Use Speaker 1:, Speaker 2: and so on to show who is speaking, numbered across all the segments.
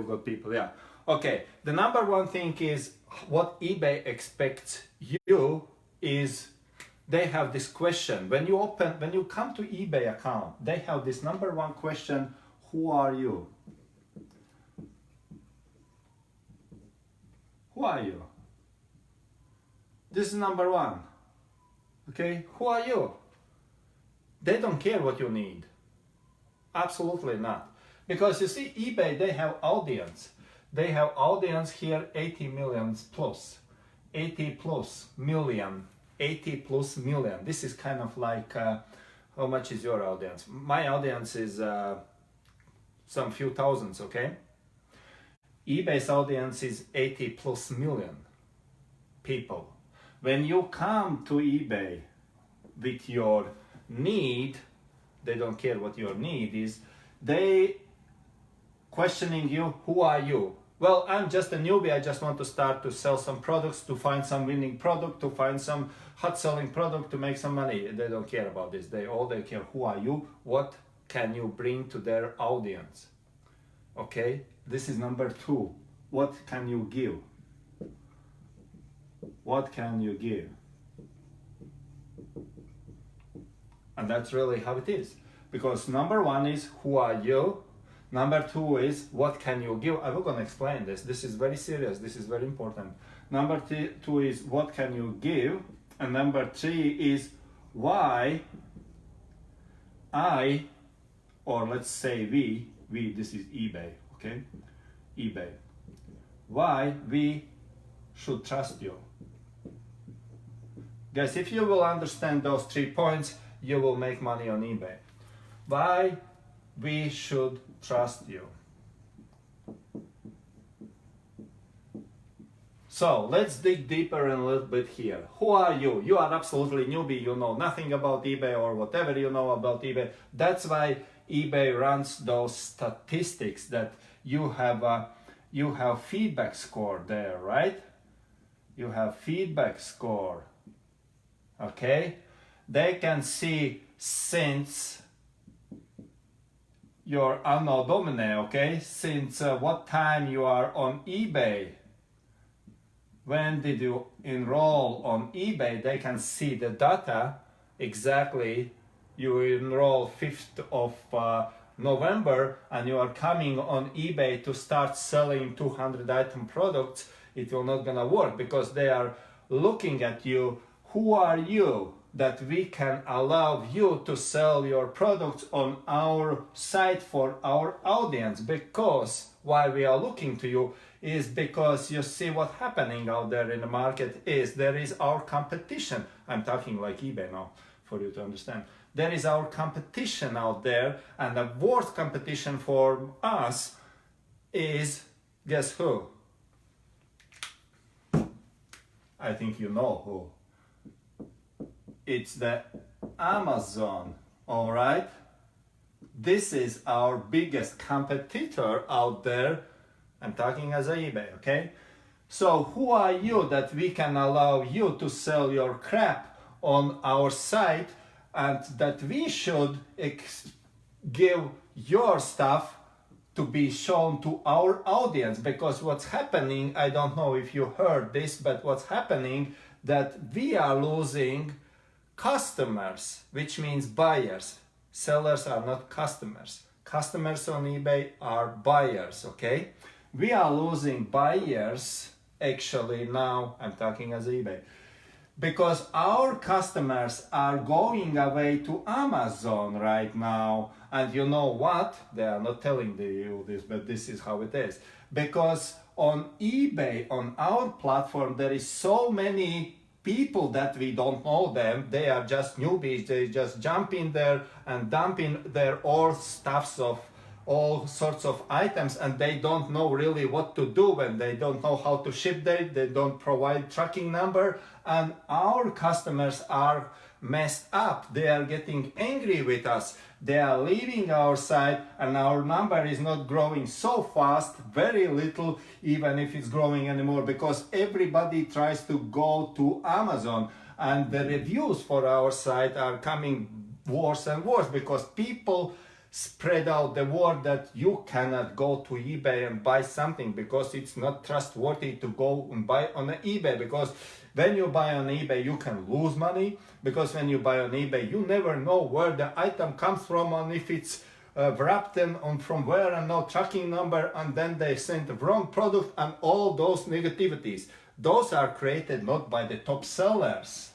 Speaker 1: Google people, yeah. Okay, the number one thing is what eBay expects you is they have this question. When you come to eBay account, they have this number one question, who are you? Who are you? This is number one. Okay, who are you? They don't care what you need. Absolutely not. Because you see, eBay, they have audience. They have audience here 80 million plus. 80 plus million. 80 plus million. This is kind of like, how much is your audience? My audience is some few thousands, okay? eBay's audience is 80 plus million people. When you come to eBay with your need, they don't care what your need is, they questioning you, who are you? Well, I'm just a newbie, I just want to start to sell some products, to find some winning product, to find some hot selling product, to make some money. They don't care about this. They care, who are you? What can you bring to their audience? Okay, this is number two. What can you give? What can you give? And that's really how it is. Because number one is, who are you? Number two is, what can you give? I'm going to explain this. This is very serious. This is very important. Number two is, what can you give? And number three is, why I, or let's say we, this is eBay, okay? eBay. Why we should trust you. Guys, if you will understand those 3 points, you will make money on eBay. Why we should trust you. So let's dig deeper a little bit here. Who are you? You are absolutely newbie. You know nothing about eBay or whatever you know about eBay. That's why eBay runs those statistics that you have feedback score there, right? You have feedback score. Okay? They can see since your anno domini, okay? Since what time you are on eBay. When did you enroll on eBay? They can see the data exactly. You enroll 5th of November and you are coming on eBay to start selling 200 item products. It will not gonna work because they are looking at you. Who are you that we can allow you to sell your products on our site for our audience? Because why we are looking to you is because you see what's happening out there in the market is there is our competition. I'm talking like eBay now for you to understand. There is our competition out there, and the worst competition for us is, guess who? I think you know who. It's the Amazon, all right? This is our biggest competitor out there. I'm talking as a eBay, okay? So who are you that we can allow you to sell your crap on our site and that we should give your stuff to be shown to our audience? Because what's happening, I don't know if you heard this, but what's happening that we are losing customers, which means buyers. Sellers are not customers. Customers on eBay are buyers, okay? We are losing buyers actually now, I'm talking as eBay, because our customers are going away to Amazon right now. And you know what? They are not telling you this, but this is how it is. Because on eBay, on our platform, there is so many people that we don't know them. They are just newbies. They just jump in there and dump in their all stuffs of all sorts of items, and they don't know really what to do, and they don't know how to ship them. They don't provide tracking number, and our customers are messed up. They are getting angry with us. They are leaving our site, and our number is not growing so fast, very little, even if it's growing anymore, because everybody tries to go to Amazon, and the reviews for our site are coming worse and worse because people spread out the word that you cannot go to eBay and buy something because it's not trustworthy to go and buy on eBay, because when you buy on eBay you can lose money, because when you buy on eBay you never know where the item comes from and if it's wrapped in on from where and no tracking number, and then they send the wrong product and all those negativities. Those are created not by the top sellers,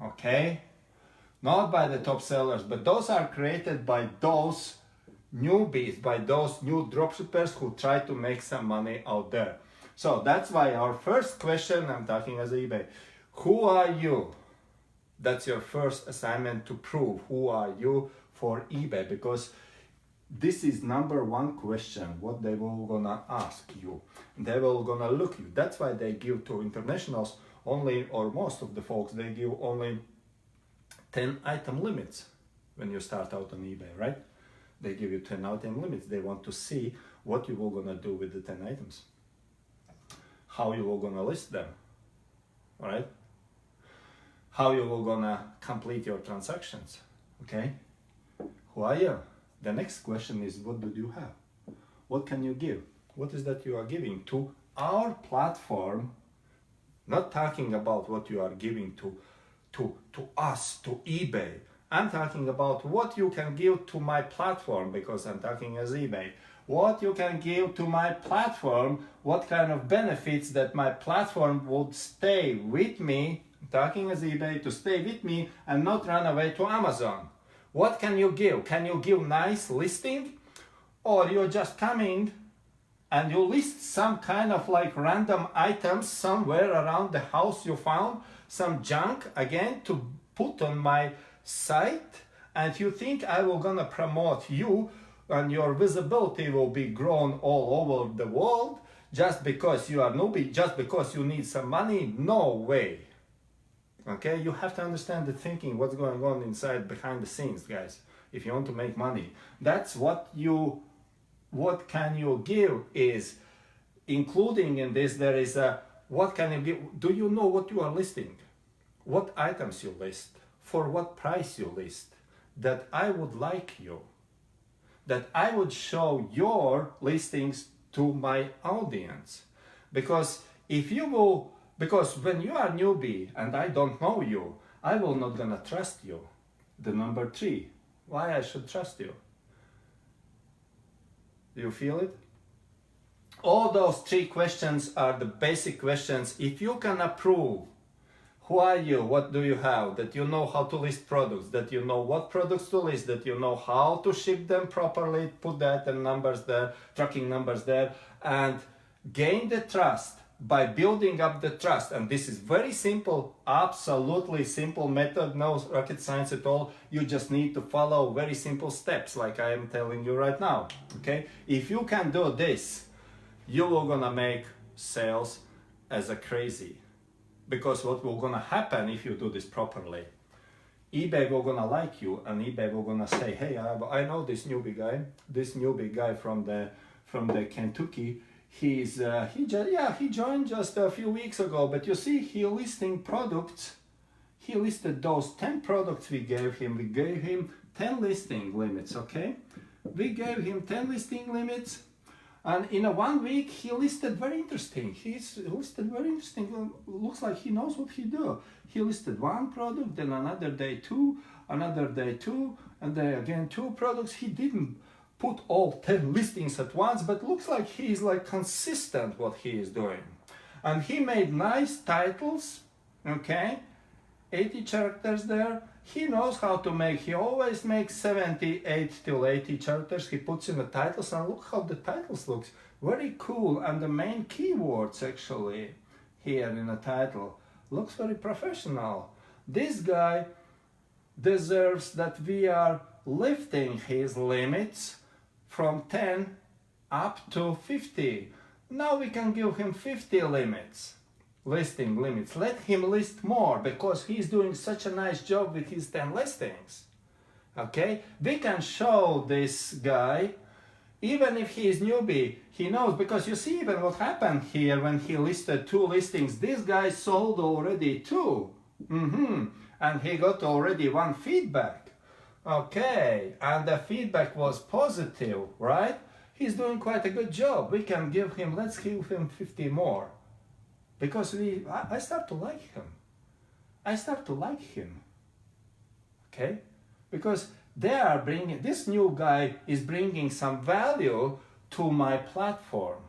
Speaker 1: okay? Not by the top sellers, but those are created by those newbies, by those new dropshippers who try to make some money out there. So that's why our first question, I'm talking as eBay, who are you? That's your first assignment, to prove who are you for eBay, because this is number one question, what they will gonna ask you. They will gonna look you. That's why they give to internationals only, or most of the folks, they give only 10 item limits when you start out on eBay, right? They give you 10 item limits. They want to see what you will gonna do with the 10 items, how you will gonna list them, all right? How you will gonna complete your transactions, okay? Who are you? The next question is, what do you have? What can you give? What is that you are giving to our platform? Not talking about what you are giving to us, to eBay. I'm talking about what you can give to my platform, because I'm talking as eBay. What you can give to my platform, what kind of benefits that my platform would stay with me, talking as eBay, to stay with me and not run away to Amazon. What can you give? Can you give nice listing? Or you're just coming and you list some kind of like random items somewhere around the house you found, some junk again to put on my site, and you think I will gonna promote you and your visibility will be grown all over the world just because you are newbie, just because you need some money? No way. Okay, you have to understand the thinking, what's going on inside behind the scenes, guys. If you want to make money, that's what can you give is including in this. There is a, what can you give? Do you know what you are listing? What items you list? For what price you list? That I would like you, that I would show your listings to my audience. Because if you will, because when you are newbie and I don't know you, I will not gonna trust you. The number 3, why I should trust you? Do you feel it? All those 3 questions are the basic questions. If you can approve, who are you, what do you have, that you know how to list products, that you know what products to list, that you know how to ship them properly, put the item numbers there, tracking numbers there, and gain the trust by building up the trust. And this is very simple, absolutely simple method, no rocket science at all. You just need to follow very simple steps like I am telling you right now, okay? If you can do this, you will gonna make sales as a crazy. Because what will gonna happen if you do this properly, eBay will gonna like you, and eBay will gonna say, hey, I know this newbie guy from the Kentucky. He joined just a few weeks ago, but you see, he listing products. He listed those 10 products we gave him. We gave him 10 listing limits, okay? We gave him 10 listing limits, and in a 1 week he listed very interesting. Looks like he knows what he do. He listed 1 product, then another day 2, another day 2, and then again 2 products. He didn't put all 10 listings at once, but looks like he is like consistent what he is doing. And he made nice titles, okay? 80 characters there. He knows how to make, he always makes 78 till 80 characters. He puts in the titles, and look how the titles looks. Very cool. And the main keywords actually here in the title looks very professional. This guy deserves that we are lifting his limits from 10 up to 50. Now we can give him 50 limits. Listing limits. Let him list more because he's doing such a nice job with his 10 listings. Okay, we can show this guy, even if he is newbie, he knows, because you see even what happened here when he listed 2 listings. This guy sold already 2, and he got already 1 feedback. Okay, and the feedback was positive, right? He's doing quite a good job. We can give him, let's give him 50 more. Because I start to like him. I start to like him. Okay? Because they are bringing, this new guy is bringing some value to my platform.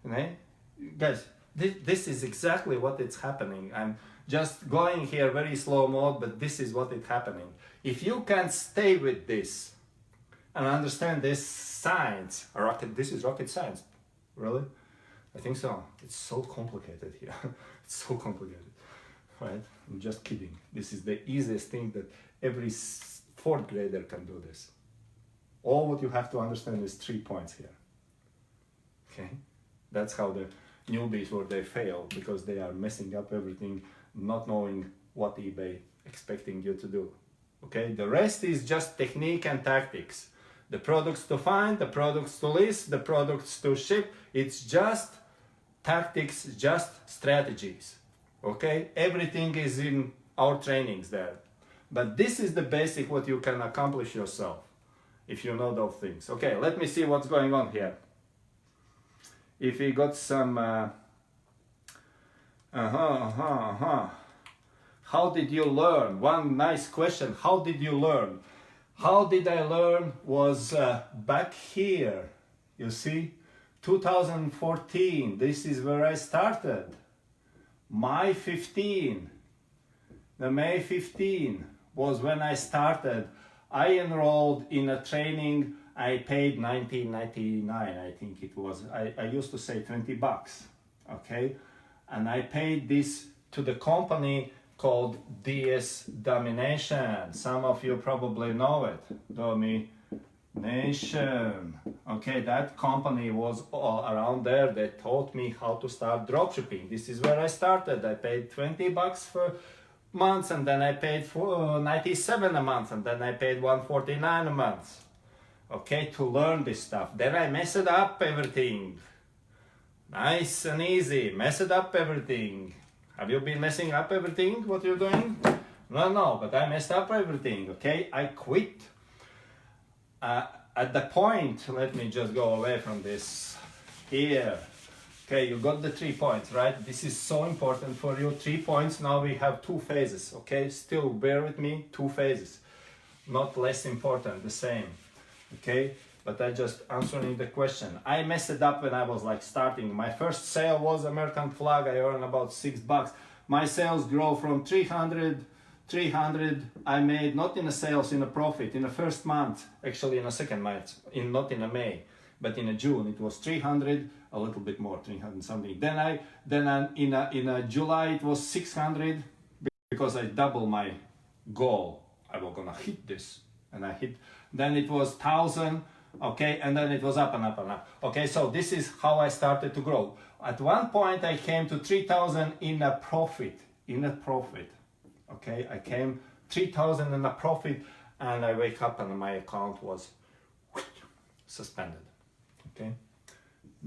Speaker 1: Okay? Guys, this is exactly what is happening. I'm just going here very slow mode, but this is what is happening. If you can stay with this and understand this science, this is rocket science, really? I think so. It's so complicated here. It's so complicated, right? I'm just kidding. This is the easiest thing that every fourth grader can do this. All what you have to understand is 3 points here. Okay? That's how the newbies or they fail, because they are messing up everything, not knowing what eBay expecting you to do. Okay? The rest is just technique and tactics. The products to find, the products to list, the products to ship. It's just tactics, just strategies. Okay? Everything is in our trainings there. But this is the basic what you can accomplish yourself if you know those things. Okay, let me see what's going on here. If we got some how did you learn? One nice question. How did you learn? How did I learn was back here. You see, 2014. This is where I started. May 15. The May 15 was when I started. I enrolled in a training. I paid $19.99, I think it was. I used to say 20 bucks, okay? And I paid this to the company called DS Domination. Some of you probably know it, Domination. Okay, that company was all around there. They taught me how to start dropshipping. This is where I started. I paid 20 bucks for months, and then I paid for 97 a month, and then I paid 149 a month. Okay, to learn this stuff. Then I messed up everything. Nice and easy, messed up everything. Have you been messing up everything, what you're doing? No, but I messed up everything, okay? I quit. At the point, let me just go away from this here. Okay, you got the 3 points, right? This is so important for you. 3 points, now we have 2 phases, okay? Still bear with me, 2 phases. Not less important, the same. Okay, but I just answering the question. I messed it up when I was like starting. My first sale was American flag. I earned about 6 bucks. My sales grow from 300. I made not in a sales, in a profit in the first month, actually in a second month, not in a May, but in a June it was 300, a little bit more, 300 something. Then in a July it was 600, because I doubled my goal. I was gonna hit this, and I hit. Then it was 1,000, okay, and then it was up and up and up. Okay, so this is how I started to grow. At one point I came to 3,000 in a profit, okay, I came 3,000 in a profit, and I wake up and my account was suspended, okay,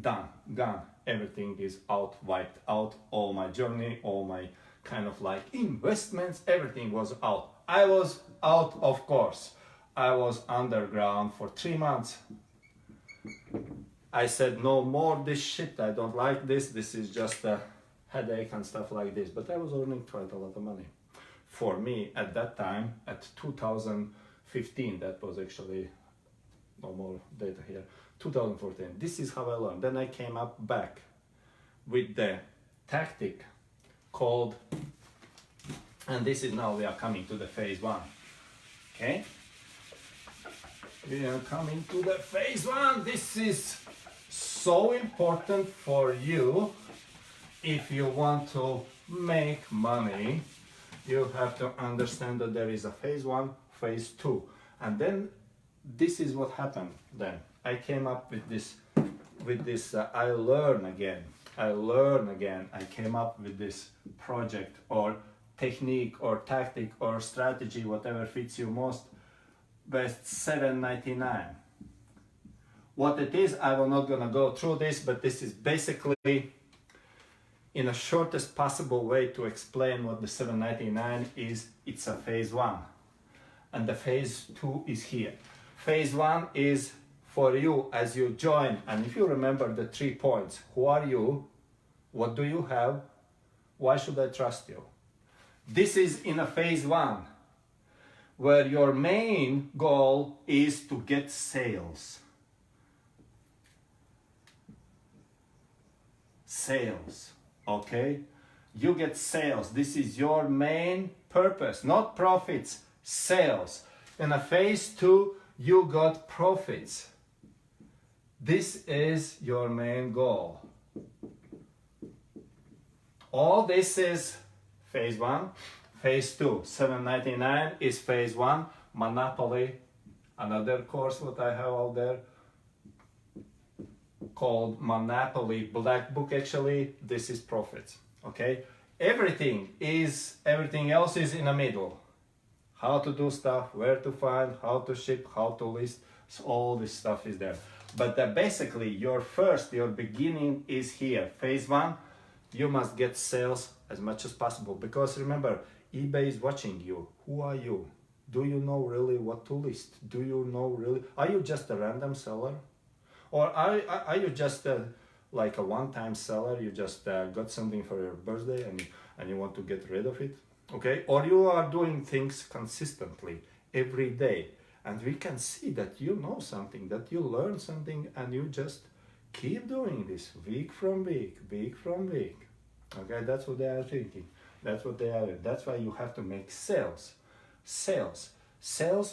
Speaker 1: done, gone, everything is out, wiped out, all my journey, all my kind of like investments, everything was out. I was out, of course. I was underground for 3 months. I said no more this shit, I don't like this, this is just a headache and stuff like this. But I was earning quite a lot of money. For me at that time, at 2015, that was actually, no more data here, 2014, this is how I learned. Then I came up back with the tactic called, and this is now we are coming to the phase 1, okay? We are coming to the phase 1. This is so important for you. If you want to make money, you have to understand that there is a phase 1, phase 2. And then this is what happened then. I came up with this, I learn again. I came up with this project or technique or tactic or strategy, whatever fits you most. Best $7.99. What it is, I will not gonna go through this, but this is basically in the shortest possible way to explain what the $7.99 is. It's a phase 1, and the phase 2 is here. Phase 1 is for you as you join, and if you remember the 3 points, who are you, what do you have, why should I trust you? This is in a phase 1, where your main goal is to get sales. Sales, okay? You get sales. This is your main purpose, not profits, sales. In a phase 2, you got profits. This is your main goal. All this is phase 1. Phase 2, $7.99 is phase 1. Monopoly, another course what I have out there called Monopoly Black Book. Actually, this is profits. Okay, everything else is in the middle. How to do stuff, where to find, how to ship, how to list, so all this stuff is there. But basically your beginning is here. Phase 1, you must get sales as much as possible, because remember, eBay is watching you. Who are you? Do you know really what to list? Do you know really, are you just a random seller? Or are you just like a one-time seller? You just got something for your birthday and you want to get rid of it, okay? Or you are doing things consistently every day, and we can see that you know something, that you learn something, and you just keep doing this week from week, week from week, okay? That's what they are thinking. That's what they are. That's why you have to make sales. Sales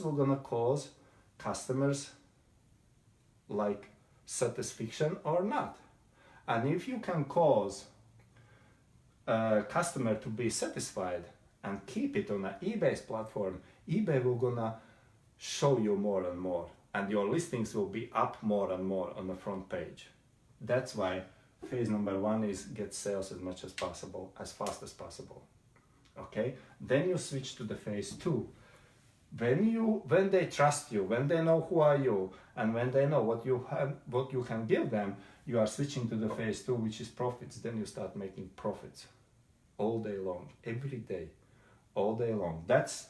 Speaker 1: will gonna cause customers like satisfaction or not. And if you can cause a customer to be satisfied and keep it on an eBay's platform, eBay will gonna show you more and more, and your listings will be up more and more on the front page. That's why phase number 1 is get sales as much as possible, as fast as possible. Okay, then you switch to the phase 2. When they trust you, when they know who are you, and when they know what you can give them, you are switching to the phase 2, which is profits. Then you start making profits all day long, every day, all day long. That's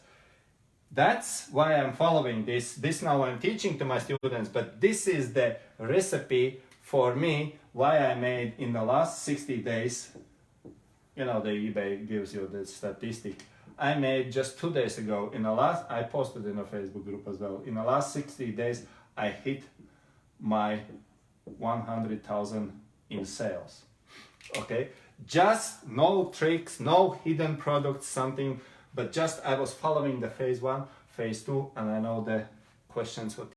Speaker 1: why I'm following this. This now I'm teaching to my students, but this is the recipe for me, why I made in the last 60 days, you know, the eBay gives you the statistic. I made just 2 days ago, I posted in a Facebook group as well, in the last 60 days, I hit my 100,000 in sales, okay? Just no tricks, no hidden products, something, but just I was following the phase 1, phase 2, and I know the questions what